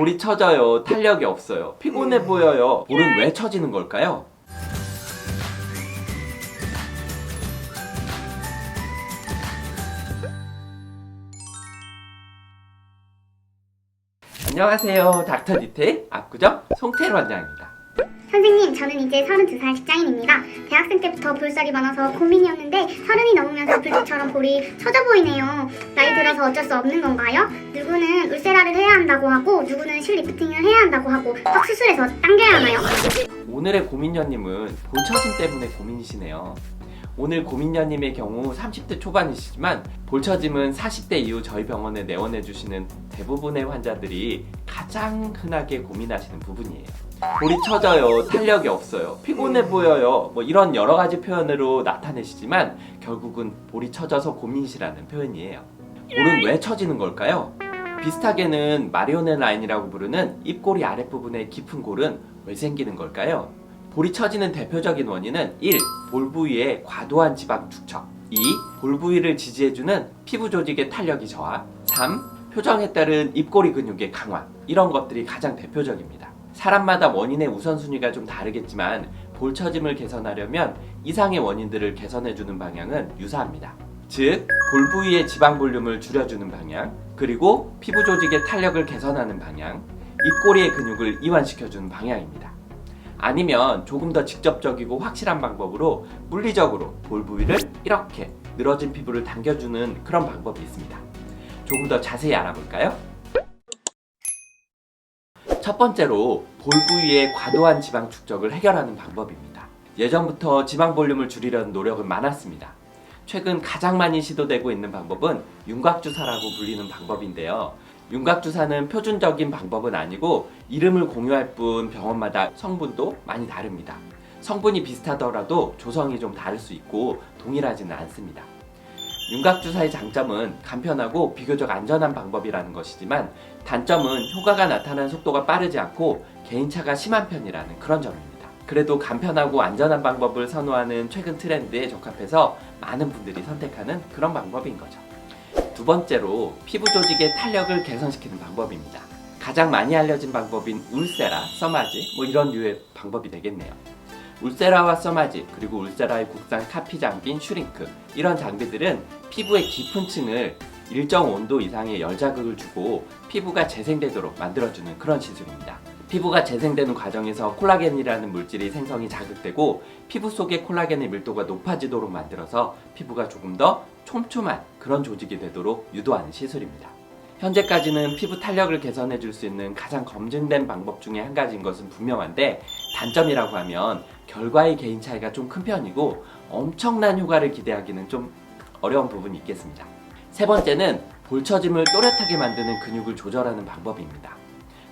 볼이 처져요. 탄력이 없어요. 피곤해 보여요. 볼은 왜 처지는 걸까요? 안녕하세요. 닥터 디테일 압구정 송태일 원장입니다. 선생님, 저는 이제 32살 직장인입니다. 대학생 때부터 볼살이 많아서 고민이었는데 30이 넘으면서 불빛처럼 볼이 처져 보이네요. 나이 들어서 어쩔 수 없는 건가요? 누구는 울세라를 해야 한다고 하고 누구는 실리프팅을 해야 한다고 하고 확 수술해서 당겨야 하나요? 오늘의 고민녀님은 볼 처짐 때문에 고민이시네요. 오늘 고민녀님의 경우 30대 초반이시지만 볼 처짐은 40대 이후 저희 병원에 내원해 주시는 대부분의 환자들이 가장 흔하게 고민하시는 부분이에요. 볼이 처져요, 탄력이 없어요, 피곤해 보여요, 뭐 이런 여러 가지 표현으로 나타내시지만 결국은 볼이 처져서 고민이시라는 표현이에요. 볼은 왜 처지는 걸까요? 비슷하게는 마리오넬 라인이라고 부르는 입꼬리 아랫부분의 깊은 골은 왜 생기는 걸까요? 볼이 처지는 대표적인 원인은 1. 볼 부위의 과도한 지방 축적, 2. 볼 부위를 지지해주는 피부 조직의 탄력이 저하, 3. 표정에 따른 입꼬리 근육의 강화, 이런 것들이 가장 대표적입니다. 사람마다 원인의 우선순위가 좀 다르겠지만 볼 처짐을 개선하려면 이상의 원인들을 개선해주는 방향은 유사합니다. 즉, 볼 부위의 지방 볼륨을 줄여주는 방향, 그리고 피부 조직의 탄력을 개선하는 방향, 입꼬리의 근육을 이완시켜주는 방향입니다. 아니면 조금 더 직접적이고 확실한 방법으로 물리적으로 볼 부위를 이렇게 늘어진 피부를 당겨주는 그런 방법이 있습니다. 조금 더 자세히 알아볼까요? 첫 번째로 볼 부위의 과도한 지방 축적을 해결하는 방법입니다. 예전부터 지방 볼륨을 줄이려는 노력은 많았습니다. 최근 가장 많이 시도되고 있는 방법은 윤곽주사라고 불리는 방법인데요. 윤곽주사는 표준적인 방법은 아니고 이름을 공유할 뿐 병원마다 성분도 많이 다릅니다. 성분이 비슷하더라도 조성이 좀 다를 수 있고 동일하지는 않습니다. 윤곽주사의 장점은 간편하고 비교적 안전한 방법이라는 것이지만 단점은 효과가 나타나는 속도가 빠르지 않고 개인차가 심한 편이라는 그런 점입니다. 그래도 간편하고 안전한 방법을 선호하는 최근 트렌드에 적합해서 많은 분들이 선택하는 그런 방법인 거죠. 두 번째로 피부 조직의 탄력을 개선시키는 방법입니다. 가장 많이 알려진 방법인 울세라, 써마지 뭐 이런 류의 방법이 되겠네요. 울세라와 써마지, 그리고 울세라의 국산 카피 장비인 슈링크, 이런 장비들은 피부의 깊은 층을 일정 온도 이상의 열 자극을 주고 피부가 재생되도록 만들어주는 그런 시술입니다. 피부가 재생되는 과정에서 콜라겐이라는 물질이 생성이 자극되고 피부 속의 콜라겐의 밀도가 높아지도록 만들어서 피부가 조금 더 촘촘한 그런 조직이 되도록 유도하는 시술입니다. 현재까지는 피부 탄력을 개선해 줄 수 있는 가장 검증된 방법 중에 한 가지인 것은 분명한데, 단점이라고 하면 결과의 개인 차이가 좀 큰 편이고 엄청난 효과를 기대하기는 좀 어려운 부분이 있겠습니다. 세 번째는 볼 처짐을 또렷하게 만드는 근육을 조절하는 방법입니다.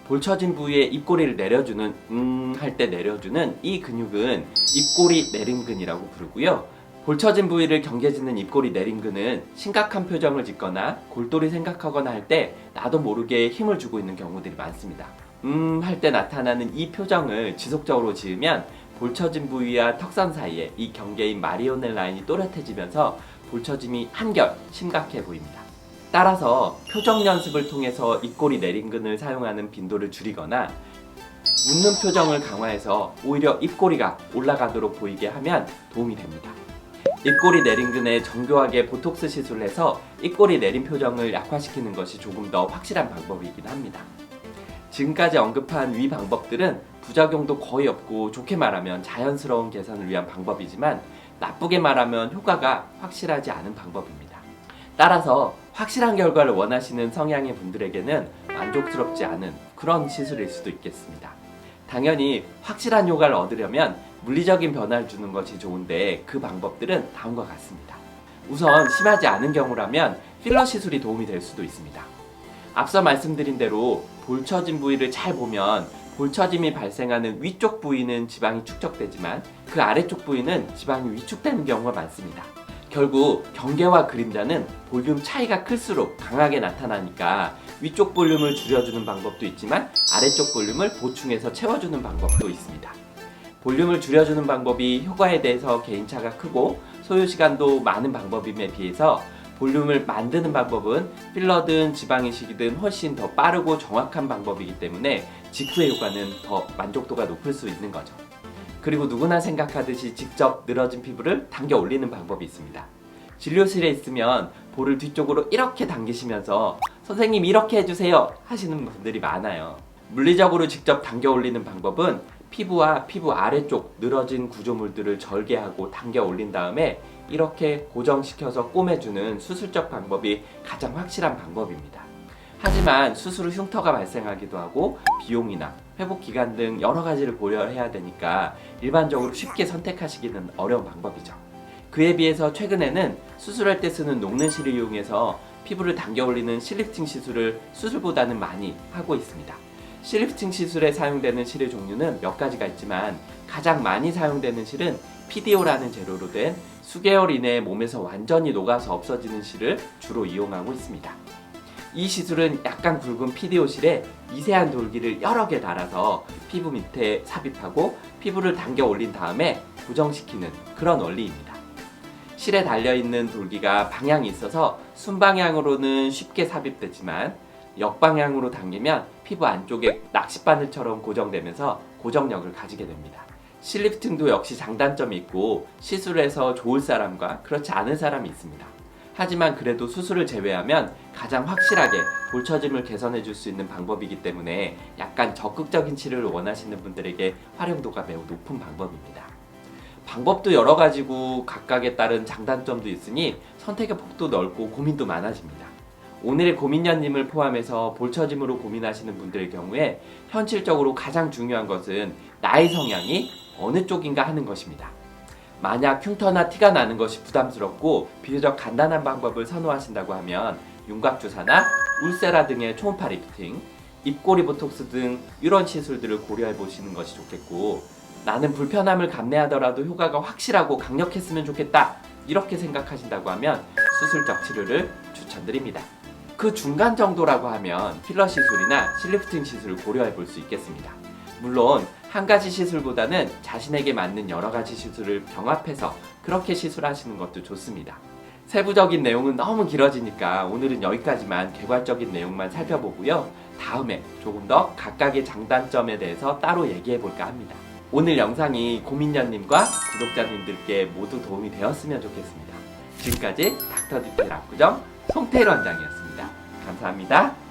볼 처진 부위에 입꼬리를 내려주는 할 때 내려주는 이 근육은 입꼬리 내림근이라고 부르고요. 볼 처진 부위를 경계짓는 입꼬리 내림근은 심각한 표정을 짓거나 골똘히 생각하거나 할 때 나도 모르게 힘을 주고 있는 경우들이 많습니다. 할 때 나타나는 이 표정을 지속적으로 지으면 볼 처진 부위와 턱선 사이에 이 경계인 마리오넬 라인이 또렷해지면서 볼 처짐이 한결 심각해 보입니다. 따라서 표정 연습을 통해서 입꼬리 내림근을 사용하는 빈도를 줄이거나 웃는 표정을 강화해서 오히려 입꼬리가 올라가도록 보이게 하면 도움이 됩니다. 입꼬리 내림근에 정교하게 보톡스 시술을 해서 입꼬리 내림 표정을 약화시키는 것이 조금 더 확실한 방법이긴 합니다. 지금까지 언급한 위 방법들은 부작용도 거의 없고 좋게 말하면 자연스러운 개선을 위한 방법이지만 나쁘게 말하면 효과가 확실하지 않은 방법입니다. 따라서 확실한 결과를 원하시는 성향의 분들에게는 만족스럽지 않은 그런 시술일 수도 있겠습니다. 당연히 확실한 효과를 얻으려면 물리적인 변화를 주는 것이 좋은데 그 방법들은 다음과 같습니다. 우선 심하지 않은 경우라면 필러 시술이 도움이 될 수도 있습니다. 앞서 말씀드린 대로 볼 처진 부위를 잘 보면 볼 처짐이 발생하는 위쪽 부위는 지방이 축적되지만 그 아래쪽 부위는 지방이 위축되는 경우가 많습니다. 결국 경계와 그림자는 볼륨 차이가 클수록 강하게 나타나니까 위쪽 볼륨을 줄여주는 방법도 있지만 아래쪽 볼륨을 보충해서 채워주는 방법도 있습니다. 볼륨을 줄여주는 방법이 효과에 대해서 개인차가 크고 소요시간도 많은 방법임에 비해서 볼륨을 만드는 방법은 필러든 지방 이식이든 훨씬 더 빠르고 정확한 방법이기 때문에 직후의 효과는 더 만족도가 높을 수 있는 거죠. 그리고 누구나 생각하듯이 직접 늘어진 피부를 당겨 올리는 방법이 있습니다. 진료실에 있으면 볼을 뒤쪽으로 이렇게 당기시면서 선생님 이렇게 해주세요 하시는 분들이 많아요. 물리적으로 직접 당겨 올리는 방법은 피부와 피부 아래쪽 늘어진 구조물들을 절개하고 당겨 올린 다음에 이렇게 고정시켜서 꼬매주는 수술적 방법이 가장 확실한 방법입니다. 하지만 수술 후 흉터가 발생하기도 하고 비용이나 회복 기간 등 여러 가지를 고려해야 되니까 일반적으로 쉽게 선택하시기는 어려운 방법이죠. 그에 비해서 최근에는 수술할 때 쓰는 녹는 실을 이용해서 피부를 당겨 올리는 실리프팅 시술을 수술보다는 많이 하고 있습니다. 실리프팅 시술에 사용되는 실의 종류는 몇 가지가 있지만 가장 많이 사용되는 실은 PDO라는 재료로 된 수개월 이내에 몸에서 완전히 녹아서 없어지는 실을 주로 이용하고 있습니다. 이 시술은 약간 굵은 PDO 실에 미세한 돌기를 여러 개 달아서 피부 밑에 삽입하고 피부를 당겨 올린 다음에 고정시키는 그런 원리입니다. 실에 달려있는 돌기가 방향이 있어서 순방향으로는 쉽게 삽입되지만 역방향으로 당기면 피부 안쪽에 낚싯바늘처럼 고정되면서 고정력을 가지게 됩니다. 실리프팅도 역시 장단점이 있고 시술해서 좋을 사람과 그렇지 않은 사람이 있습니다. 하지만 그래도 수술을 제외하면 가장 확실하게 볼 처짐을 개선해 줄 수 있는 방법이기 때문에 약간 적극적인 치료를 원하시는 분들에게 활용도가 매우 높은 방법입니다. 방법도 여러 가지고 각각에 따른 장단점도 있으니 선택의 폭도 넓고 고민도 많아집니다. 오늘의 고민녀님을 포함해서 볼처짐으로 고민하시는 분들의 경우에 현실적으로 가장 중요한 것은 나의 성향이 어느 쪽인가 하는 것입니다. 만약 흉터나 티가 나는 것이 부담스럽고 비교적 간단한 방법을 선호하신다고 하면 윤곽주사나 울세라 등의 초음파 리프팅, 입꼬리 보톡스 등 이런 시술들을 고려해 보시는 것이 좋겠고, 나는 불편함을 감내하더라도 효과가 확실하고 강력했으면 좋겠다 이렇게 생각하신다고 하면 수술적 치료를 추천드립니다. 그 중간 정도라고 하면 필러 시술이나 실리프팅 시술을 고려해 볼 수 있겠습니다. 물론 한 가지 시술보다는 자신에게 맞는 여러 가지 시술을 병합해서 그렇게 시술하시는 것도 좋습니다. 세부적인 내용은 너무 길어지니까 오늘은 여기까지만 개괄적인 내용만 살펴보고요. 다음에 조금 더 각각의 장단점에 대해서 따로 얘기해 볼까 합니다. 오늘 영상이 고민녀님과 구독자님들께 모두 도움이 되었으면 좋겠습니다. 지금까지 닥터 디테일 압구정 송태일 원장이었습니다. 감사합니다.